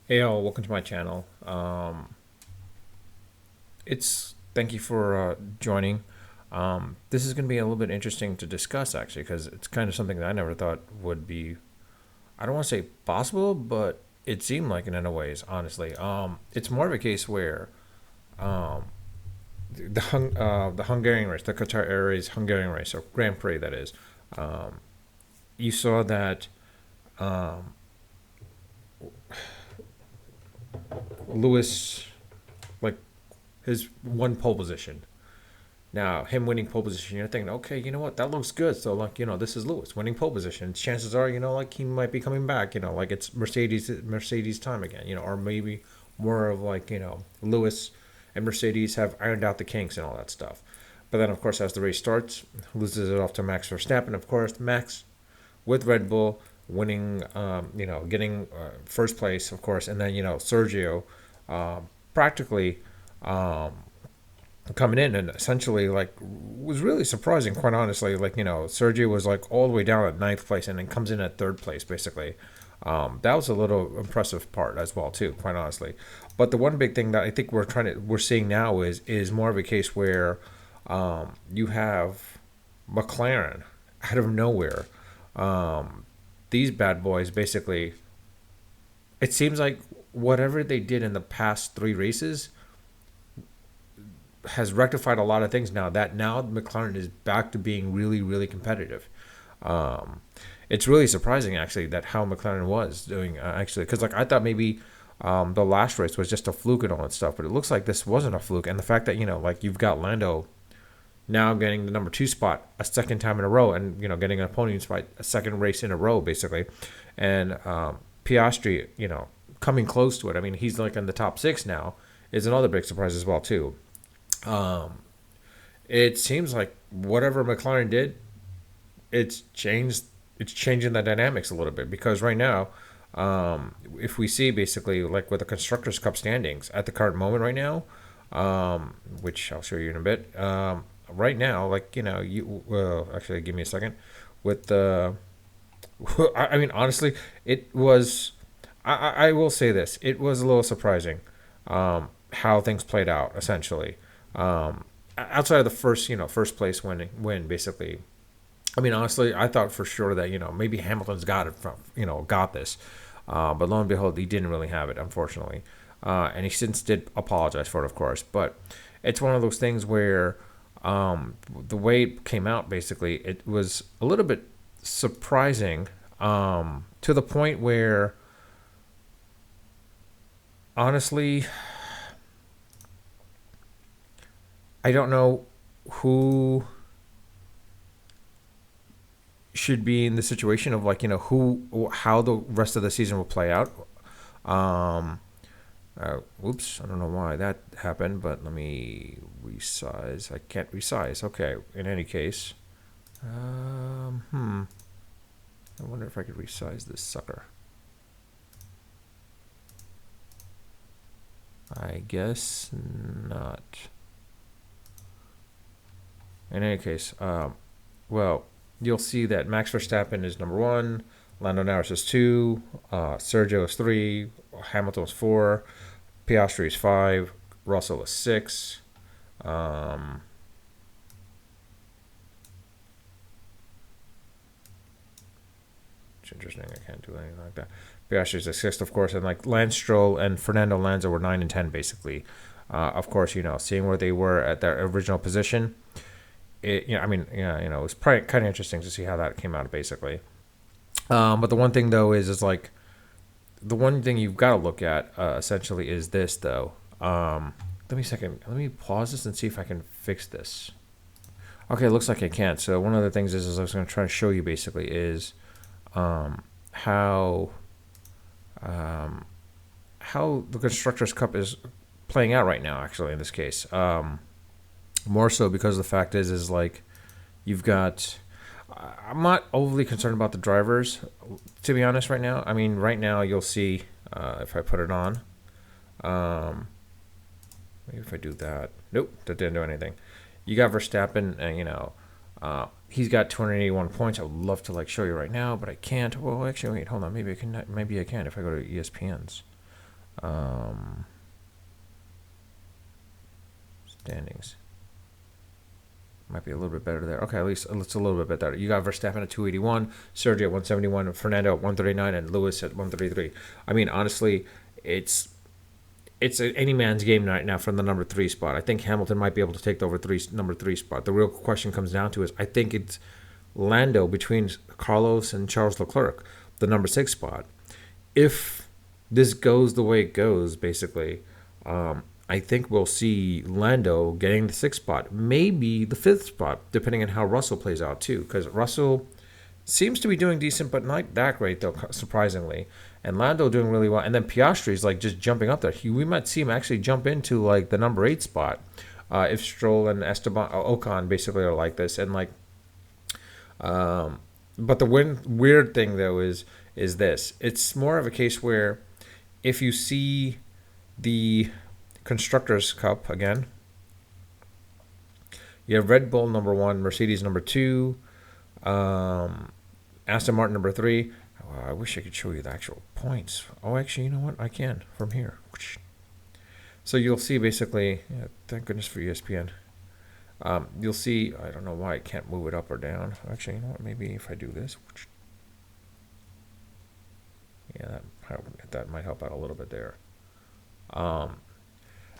Hey all, welcome to my channel. It's thank you for joining. This is going to be a little bit interesting to discuss actually, because it's kind of something that I never thought would be. I don't want to say possible, but it seemed like it in a ways. Honestly, it's more of a case where the Hungarian race, the Qatar Airways Hungarian race, or Grand Prix, that is. You saw that Lewis, like his one pole position. Now, him winning pole position, you're thinking, okay, you know what, that looks good. So, like, this is Lewis winning pole position. Chances are, like he might be coming back. Like it's Mercedes time again. Or maybe more of like Lewis and Mercedes have ironed out the kinks and all that stuff. But then, of course, as the race starts, loses it off to Max Verstappen. Of course, Max with Red Bull winning, getting first place, of course, and then Sergio practically coming in and essentially like was really surprising, quite honestly. Like Sergio was like all the way down at ninth place and then comes in at third place basically. That was a little impressive part as well too, quite honestly. But the one big thing that I think we're seeing now is more of a case where you have McLaren out of nowhere. These bad boys basically. It seems like whatever they did in the past three races has rectified a lot of things now. That now McLaren is back to being really, really competitive. Um, it's really surprising actually that how McLaren was doing actually, because like I thought maybe the last race was just a fluke and all that stuff, but it looks like this wasn't a fluke. And the fact that like you've got Lando now getting the number two spot a second time in a row, and getting an podium spot a second race in a row basically, and Piastri coming close to it. I mean he's like in the top six now is another big surprise as well too. Um, it seems like whatever McLaren did, it's changed. It's changing the dynamics a little bit because right now, if we see basically like with the constructors' cup standings at the current moment right now, which I'll show you in a bit. Right now, like you actually give me a second. With the, I mean, honestly, it was. I will say this: it was a little surprising how things played out. Essentially, outside of the first place win basically. I mean, honestly, I thought for sure that maybe Hamilton's got it from got this, but lo and behold, he didn't really have it, unfortunately, and he since did apologize for it, of course. But it's one of those things where the way it came out, basically, it was a little bit surprising to the point where, honestly, I don't know who should be in the situation of like who how the rest of the season will play out. Um, Oops, I don't know why that happened, but let me resize. I can't resize. Okay, in any case, I wonder if I could resize this sucker. I guess not. In any case, well, you'll see that Max Verstappen is number one, Lando Norris is two, Sergio is three, Hamilton is four, Piastri is five, Russell is six. Um, it's interesting. I can't do anything like that. Piastri is the sixth, of course, and like Lance Stroll and Fernando Alonso were 9 and 10, basically. Of course, seeing where they were at their original position, I mean, yeah, it was probably kind of interesting to see how that came out, basically. But the one thing though is like the one thing you've got to look at essentially is this though. Let me a second. Let me pause this and see if I can fix this. Okay, it looks like I can't. So one of the things is I was going to try to show you basically is how how the constructors cup is playing out right now. Actually, in this case, more so because the fact is like you've got. I'm not overly concerned about the drivers, to be honest. Right now, I mean, right now you'll see if I put it on. Um, Maybe if I do that, nope, that didn't do anything. You got Verstappen, and he's got 281 points. I would love to like show you right now, but I can't. Well, actually, wait, hold on. Maybe I can. Maybe I can if I go to ESPN's. Um, Standings might be a little bit better there. Okay, at least it's a little bit better. You got Verstappen at 281, Sergio at 171, Fernando at 139, and Lewis at 133. I mean, honestly, it's any man's game right now from the number three spot. I think Hamilton might be able to take the number three spot. The real question comes down to is I think it's Lando between Carlos and Charles Leclerc, the number six spot. If this goes the way it goes, basically, I think we'll see Lando getting the sixth spot, maybe the fifth spot, depending on how Russell plays out too. Because Russell seems to be doing decent, but not that great though, surprisingly. And Lando doing really well, and then Piastri's like just jumping up there. We might see him actually jump into like the number eight spot if Stroll and Esteban Ocon basically are like this. And like, but the weird thing though is this: it's more of a case where if you see the Constructors' Cup again, you have Red Bull number one, Mercedes number two, Aston Martin number three. Oh, I wish I could show you the actual points. Oh, actually, you know what? I can from here. So you'll see basically, yeah, thank goodness for ESPN. You'll see, I don't know why I can't move it up or down. Actually, you know what? Maybe if I do this. Yeah, that might help out a little bit there.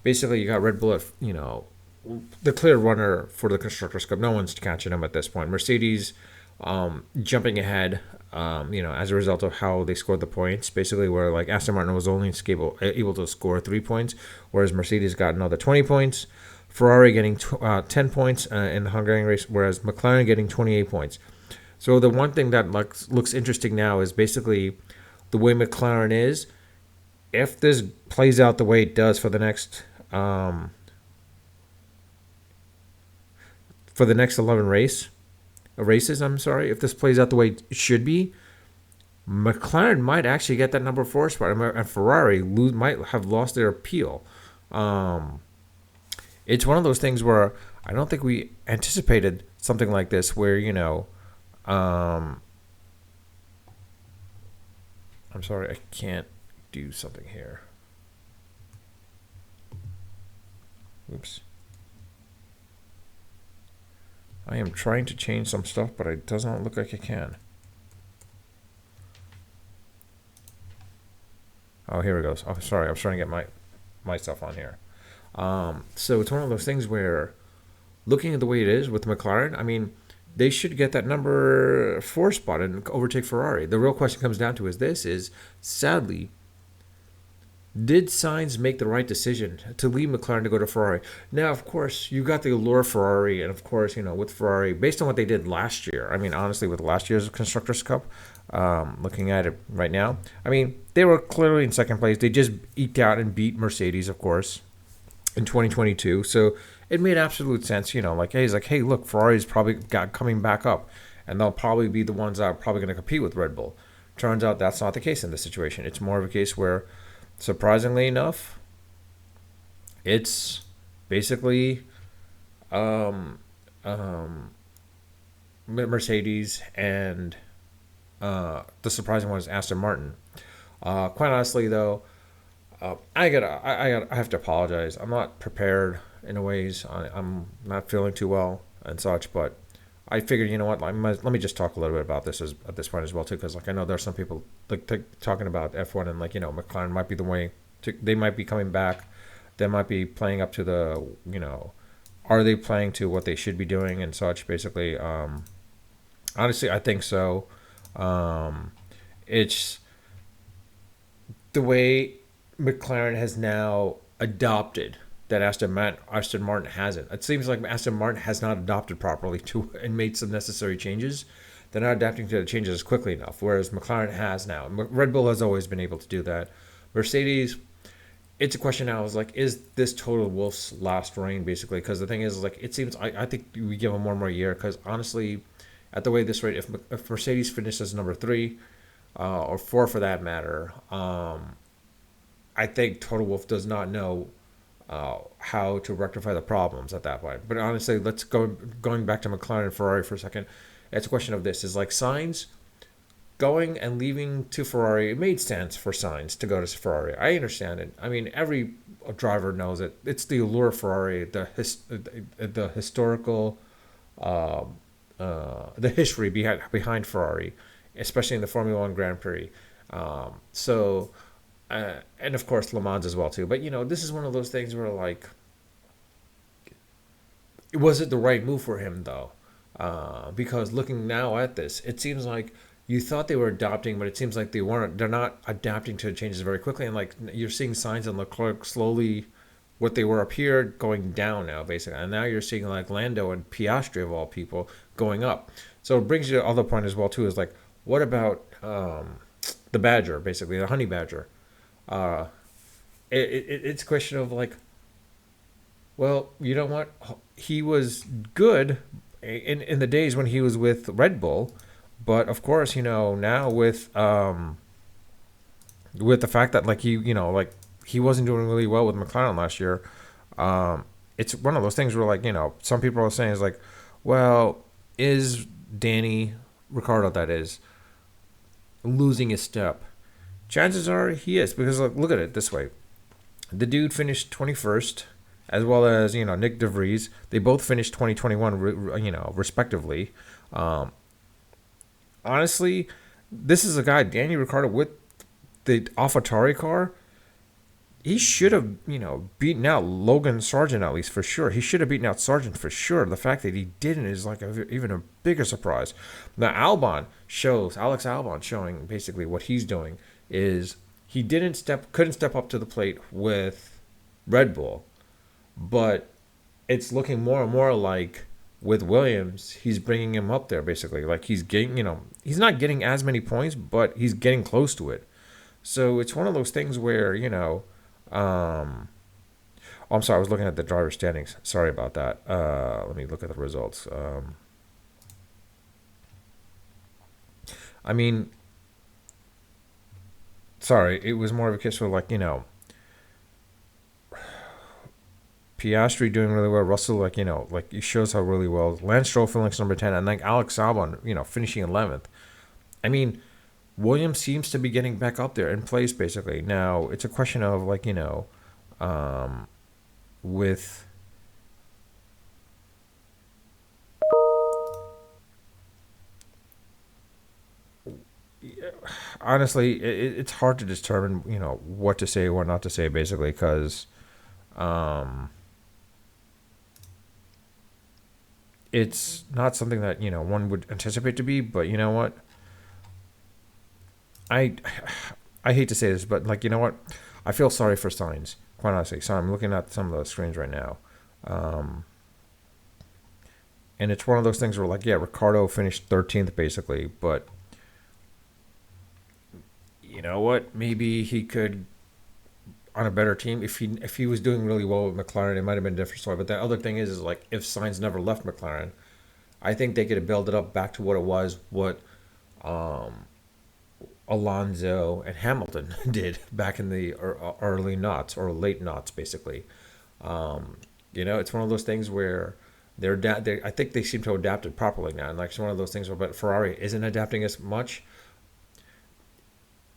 Basically, you got Red Bull at, the clear runner for the Constructors' Cup. No one's catching them at this point. Mercedes jumping ahead, as a result of how they scored the points. Basically, where like Aston Martin was only able to score 3 points, whereas Mercedes got another 20 points. Ferrari getting 10 points in the Hungarian race, whereas McLaren getting 28 points. So the one thing that looks interesting now is basically the way McLaren is. If this plays out the way it does for the next 11 races, if this plays out the way it should be, McLaren might actually get that number 4 spot, and Ferrari might have lost their appeal. It's one of those things where I don't think we anticipated something like this, where I'm sorry, I can't do something here. Oops. I am trying to change some stuff, but it does not look like I can. Oh, here it goes. Oh, sorry. I was trying to get my stuff on here. So it's one of those things where, looking at the way it is with McLaren, I mean, they should get that number 4 spot and overtake Ferrari. The real question comes down to is sadly, did Sainz make the right decision to leave McLaren to go to Ferrari? Now, of course, you got the allure of Ferrari, and of course, with Ferrari, based on what they did last year, I mean, honestly, with last year's Constructors' Cup, looking at it right now, I mean, they were clearly in second place. They just eked out and beat Mercedes, of course, in 2022. So it made absolute sense, hey, look, Ferrari's probably coming back up, and they'll probably be the ones that are probably going to compete with Red Bull. Turns out that's not the case in this situation. It's more of a case where, surprisingly enough, it's basically Mercedes, and the surprising one is Aston Martin. Quite honestly, though, I have to apologize. I'm not prepared in a ways. I'm not feeling too well and such, but I figured, let me just talk a little bit about this at this point as well too, because I know there's some people talking about F1 and McLaren might be the way they might be coming back. They might be playing up to the are they playing to what they should be doing and such? Basically, honestly, I think so. It's the way McLaren has now adopted that Aston Martin hasn't. It seems like Aston Martin has not adopted properly and made some necessary changes. They're not adapting to the changes quickly enough, whereas McLaren has now. Red Bull has always been able to do that. Mercedes, it's a question now, is this Toto Wolff's last reign, basically? Because the thing is, it seems, I think we give him one more year, because honestly, at the way this rate, if Mercedes finishes number 3, or 4 for that matter, I think Toto Wolff does not know how to rectify the problems at that point. But honestly, going back to McLaren and Ferrari for a second. It's a question of this: is Sainz going and leaving to Ferrari, it made sense for Sainz to go to Ferrari. I understand it. I mean, every driver knows it. It's the allure of Ferrari, the historical, uh, the history behind Ferrari, especially in the Formula One Grand Prix. So, and of course Le Mans as well too. But this is one of those things where like, was it the right move for him though? Because looking now at this, it seems like you thought they were adapting, but it seems like they weren't. They're not adapting to changes very quickly, and like you're seeing signs on Leclerc slowly, what they were up here going down now, basically, and now you're seeing like Lando and Piastri of all people going up. So it brings you to the other point as well too. Is like, what about the Badger, basically the Honey Badger? Uh, it's a question of like, well, you know what? He was good in the days when he was with Red Bull, but of course, now with the fact that like like he wasn't doing really well with McLaren last year. It's one of those things where like some people are saying is like, well, is Danny Ricardo, that is, losing his step? Chances are he is, because look at it this way: the dude finished 21st, as well as Nick DeVries. They both finished 2021, respectively. Um, Honestly, this is a guy, Danny Ricciardo, with the AlphaTauri car. He should have beaten out Logan Sargent, at least for sure. He should have beaten out Sargent for sure. The fact that he didn't is like even a bigger surprise. Now Alex Albon showing basically what he's doing is he couldn't step up to the plate with Red Bull, but it's looking more and more like with Williams, he's bringing him up there basically. Like he's getting, he's not getting as many points, but he's getting close to it. So it's one of those things where, oh, I'm sorry, I was looking at the driver standings. Sorry about that. Let me look at the results. I mean, sorry, it was more of a case where like, Piastri doing really well. Russell, like he shows how really well. Lance Stroll finishing number 10, and like Alex Albon, finishing 11th. I mean, Williams seems to be getting back up there in place basically. Now it's a question of like with honestly, it's hard to determine what to say, what not to say basically, because um, it's not something that one would anticipate to be. But you know what? I I hate to say this, but like I feel sorry for Signs. Quite honestly, so I'm looking at some of the screens right now, um, and it's one of those things where like yeah, Ricardo finished 13th basically, but you know what? Maybe he could on a better team if he was doing really well with McLaren, it might have been a different story. But the other thing is like if Signs never left McLaren, I think they could have built it up back to what it was, what um, Alonso and Hamilton did back in the early knots or late knots, basically. It's one of those things where I think they seem to adapt it properly now, and like it's one of those things where, but Ferrari isn't adapting as much.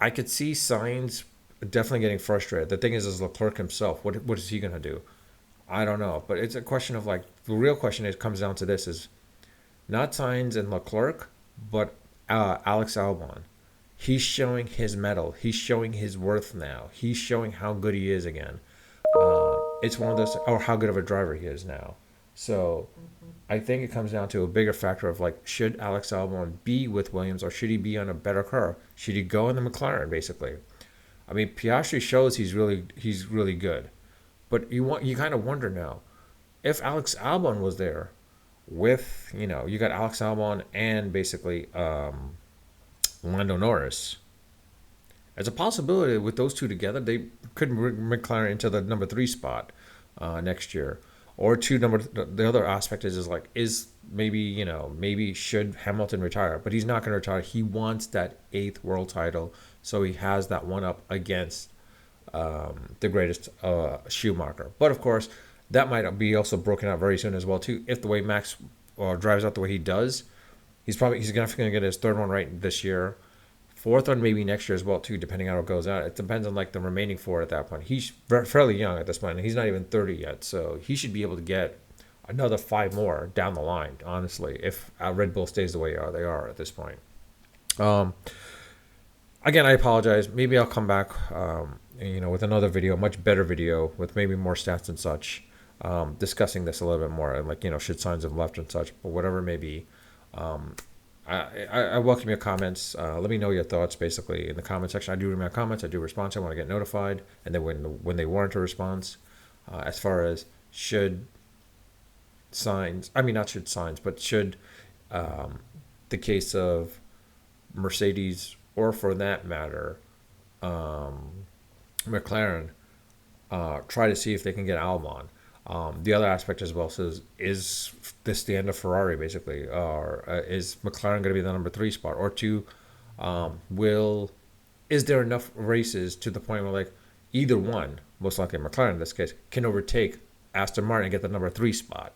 I could see signs definitely getting frustrated. The thing is Leclerc himself. What is he gonna do? I don't know, but it's a question of like the real question is comes down to this is not Sainz and Leclerc, but Alex Albon. He's showing his mettle. He's showing his worth now. He's showing how good he is again. It's one of those, or how good of a driver he is now. So I think it comes down to a bigger factor of like, should Alex Albon be with Williams or should he be on a better car? Should he go in the McLaren, basically? I mean, Piastri shows he's really good, but you kind of wonder now if Alex Albon was there with you got Alex Albon and basically Lando Norris. As a possibility with those two together, they could bring McLaren into the number three spot next year. Or two number. The other aspect is like is maybe maybe should Hamilton retire, but he's not going to retire. He wants that eighth world title, so he has that one up against the greatest Schumacher. But of course, that might be also broken out very soon as well too. If the way Max drives out the way he does, he's definitely going to get his third one right this year. fourth one maybe next year as well too, depending on how it goes out. It depends on like the remaining four at that point. He's fairly young at this point, and he's not even 30 yet, so he should be able to get another five more down the line. Honestly, if Red Bull stays the way they are at this point. Again, I apologize. Maybe I'll come back, with another video, much better video with maybe more stats and such, discussing this a little bit more, and like should signs have left and such, but whatever it may be. I welcome your comments. Let me know your thoughts basically in the comment section. I do read my comments. I do respond. I want to get notified, and then when they warrant a response, as far as should signs, I mean not should signs, but should the case of Mercedes, or for that matter, McLaren, try to see if they can get Albon. The other aspect as well says, is this the end of Ferrari basically, or is McLaren going to be the number 3 spot, or two? Is there enough races to the point where like either one, most likely McLaren in this case, can overtake Aston Martin and get the number 3 spot?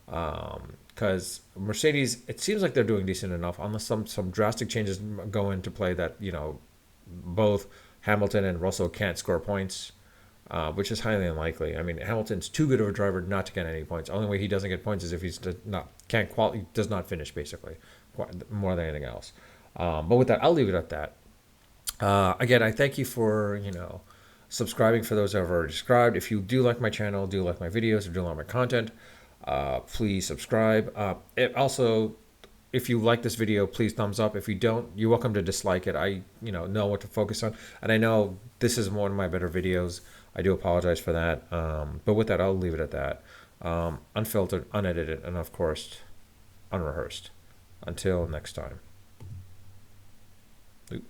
Because Mercedes, it seems like they're doing decent enough, unless some drastic changes go into play that both Hamilton and Russell can't score points, which is highly unlikely. I mean, Hamilton's too good of a driver not to get any points. The only way he doesn't get points is if he's does not finish basically, more than anything else. But with that, I'll leave it at that. Again, I thank you for subscribing for those that have already subscribed. If you do like my channel, do like my videos, or do like my content, please subscribe. If you like this video, please thumbs up. If you don't, you're welcome to dislike it. I know what to focus on, and I know this is one of my better videos. I do apologize for that. But with that, I'll leave it at that. Unfiltered, unedited, and of course, unrehearsed. Until next time. Oop.